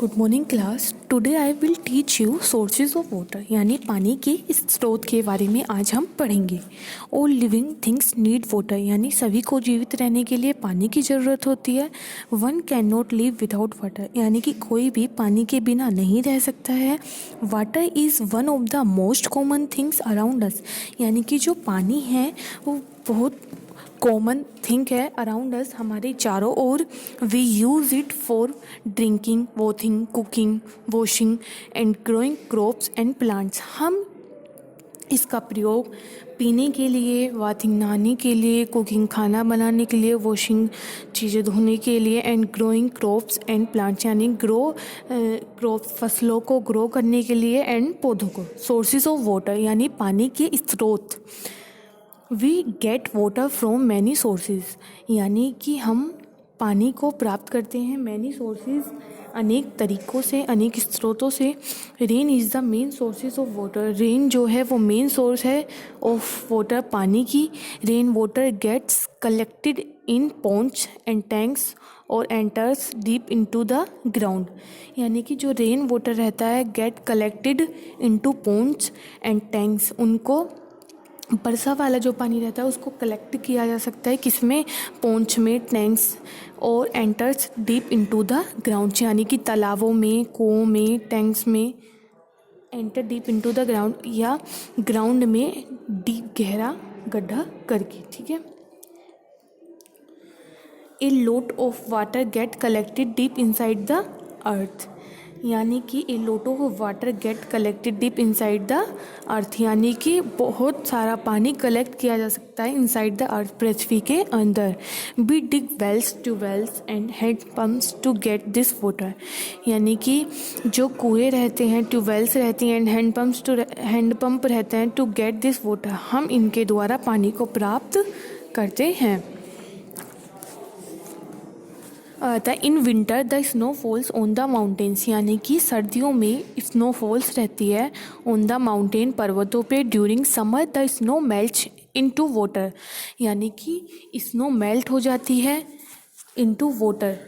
Good morning class. Today I will teach you sources of water, यानी पानी के स्रोत के बारे में आज हम पढ़ेंगे। All living things need water, यानी सभी को जीवित रहने के लिए पानी की ज़रूरत होती है। One can not live without water, यानी कि कोई भी पानी के बिना नहीं रह सकता है। Water is one of the most common things around us, यानी कि जो पानी है वो बहुत कॉमन थिंग है अराउंड अस, हमारे चारों ओर। We use it for drinking, bathing, cooking, washing and growing crops and plants. हम इसका प्रयोग पीने के लिए, वाथिंग नहाने के लिए, कुकिंग खाना बनाने के लिए, वॉशिंग चीज़ें धोने के लिए, and growing crops and plants, यानी क्रॉप्स फसलों को ग्रो करने के लिए, एंड पौधों को। सोर्सेज ऑफ वाटर, यानी पानी के स्रोत। We get water from many sources, यानी कि हम पानी को प्राप्त करते हैं मैनी सोर्सेज, अनेक तरीक़ों से, अनेक स्रोतों से। Rain is the main sources of water, rain जो है वो मेन सोर्स है ऑफ वाटर, पानी की। Rain water gets collected in ponds and tanks और enters deep into the ground, यानी कि जो रेन वाटर रहता है get collected into ponds and tanks, उनको वर्षा वाला जो पानी रहता है उसको कलेक्ट किया जा सकता है किसमें, पोंछ में, टैंक्स, और enters deep into the ground, यानी कि तालाबों में, कुओं में, टैंक्स में। Enter deep into the ground, या ग्राउंड में डीप गहरा गड्ढा करके, ठीक है। A lot of water get collected deep inside the earth, यानी कि a lot of water get collected deep inside the earth, यानी कि बहुत सारा पानी कलेक्ट किया जा सकता है इनसाइड द अर्थ, पृथ्वी के अंदर। We dig wells, tubewells and hand pumps to get this water, यानी कि जो कुएँ रहते हैं, ट्यूबवेल्स रहती हैं, एंड हैंड पंप रहते हैं टू गेट दिस वाटर, हम इनके द्वारा पानी को प्राप्त करते हैं। In winter the snow falls on the mountains, यानी कि सर्दियों में स्नो फॉल्स रहती है ऑन द माउंटेन, पर्वतों पे। During summer the snow melts into water, यानी कि स्नो मेल्ट हो जाती है इनटू वाटर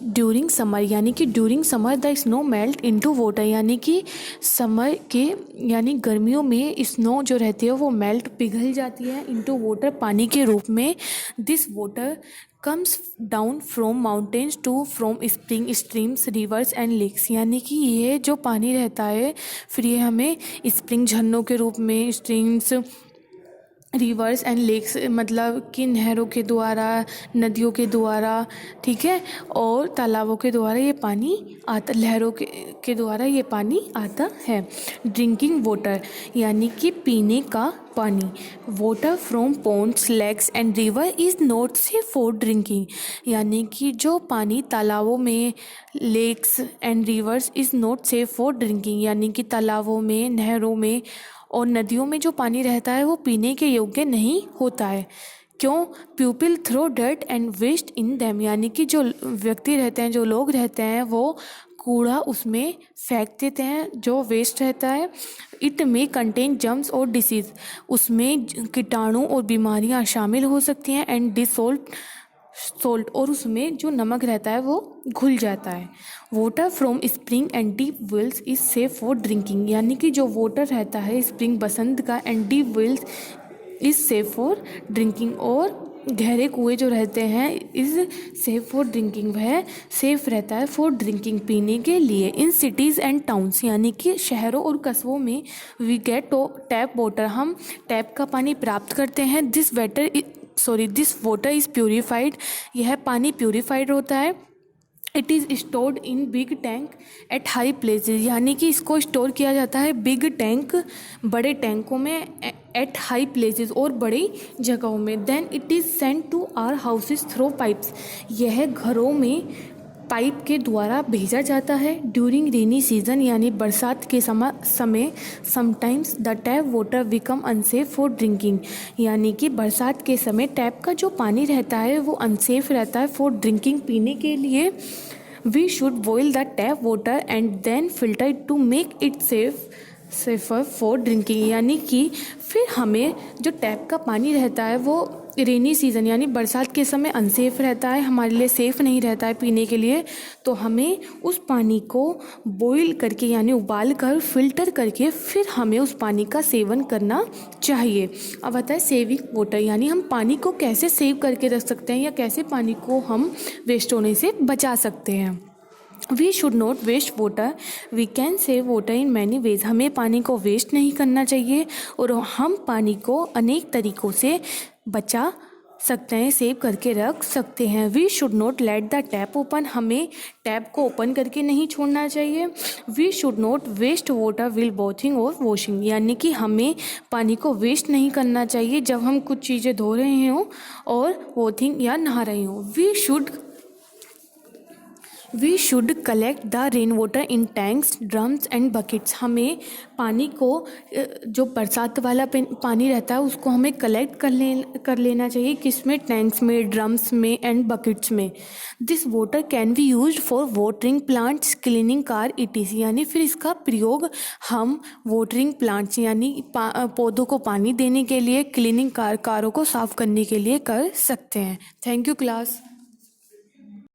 ड्यूरिंग समर, यानी कि during summer the snow melt into water, यानी कि समर के, यानी गर्मियों में स्नो जो रहती है वो मेल्ट, पिघल जाती है इनटू वाटर, पानी के रूप में। This water comes down from mountains to from spring, streams, rivers and lakes, यानी कि ये जो पानी रहता है फिर ये हमें स्प्रिंग, झरनों के रूप में, स्ट्रीम्स, रिवर्स एंड लेक्स, मतलब कि नहरों के द्वारा, नदियों के द्वारा, ठीक है, और तालाबों के द्वारा ये पानी आता, लहरों के द्वारा ये पानी आता है। ड्रिंकिंग वाटर, यानी कि पीने का पानी। Water from ponds, lakes and river is not safe for drinking, यानी कि जो पानी तालाबों में, lakes and rivers is not safe for drinking, यानी कि तालाबों में, नहरों में और नदियों में जो पानी रहता है वो पीने के योग्य नहीं होता है। क्यों? People throw dirt and waste in them, यानी कि जो व्यक्ति रहते हैं, जो लोग रहते हैं, वो कूड़ा उसमें फेंक देते हैं जो वेस्ट रहता है। इट में कंटेन जर्म्स और डिसीज़, उसमें कीटाणु और बीमारियां शामिल हो सकती हैं। एंड सोल्ट, और उसमें जो नमक रहता है वो घुल जाता है। Water from spring and deep wells is safe for drinking, यानी कि जो वाटर रहता है स्प्रिंग, बसंत का, and deep wells is safe for drinking, और गहरे कुएँ जो रहते हैं इज़ सेफ फॉर ड्रिंकिंग, वह सेफ रहता है फॉर ड्रिंकिंग, पीने के लिए। इन सिटीज़ एंड टाउन्स, यानी कि शहरों और कस्बों में, वी गेट टैप वाटर, हम टैप का पानी प्राप्त करते हैं। दिस वाटर इज़ प्योरीफाइड, यह पानी प्योरीफाइड होता है। It is stored in big tank at high places, यानी कि इसको स्टोर किया जाता है बिग टैंक, बड़े टैंकों में, एट हाई प्लेसेस, और बड़ी जगहों में। Then it is sent to our houses through pipes, यह घरों में पाइप के द्वारा भेजा जाता है। ड्यूरिंग रेनी सीजन, यानी बरसात के समय sometimes the tap water become unsafe for drinking, यानी कि बरसात के समय टैप का जो पानी रहता है वो अनसेफ रहता है फॉर ड्रिंकिंग, पीने के लिए। We should boil the tap water and then filter it to make it safer for drinking, यानी कि फिर हमें जो टैप का पानी रहता है वो रेनी सीज़न यानी बरसात के समय अनसेफ रहता है, हमारे लिए सेफ़ नहीं रहता है पीने के लिए, तो हमें उस पानी को बॉईल करके यानी उबाल कर फिल्टर करके फिर हमें उस पानी का सेवन करना चाहिए। अब आता है सेविंग वाटर, यानी हम पानी को कैसे सेव करके रख सकते हैं या कैसे पानी को हम वेस्ट होने से बचा सकते हैं। We should not waste water, we can save water in many ways. हमें पानी को वेस्ट नहीं करना चाहिए और हम पानी को अनेक तरीक़ों से बचा सकते हैं, सेव करके रख सकते हैं। We should not let the tap open, हमें टैप को ओपन करके नहीं छोड़ना चाहिए। We should not waste water while bathing और वॉशिंग, यानी कि हमें पानी को वेस्ट नहीं करना चाहिए जब हम कुछ चीज़ें धो रहे हों और वॉथिंग या नहा रहे हों। We should collect the rain water in tanks, drums and buckets. हमें पानी को जो बरसात वाला पानी रहता है उसको हमें कलेक्ट कर लेना चाहिए, किसमें, टैंक्स में, ड्रम्स में एंड बकेट्स में। This water can be used for watering plants, cleaning car ETC, यानी फिर इसका प्रयोग हम वाटरिंग प्लांट्स यानी पौधों को पानी देने के लिए, क्लीनिंग कारों को साफ़ करने के लिए कर सकते हैं। Thank you class.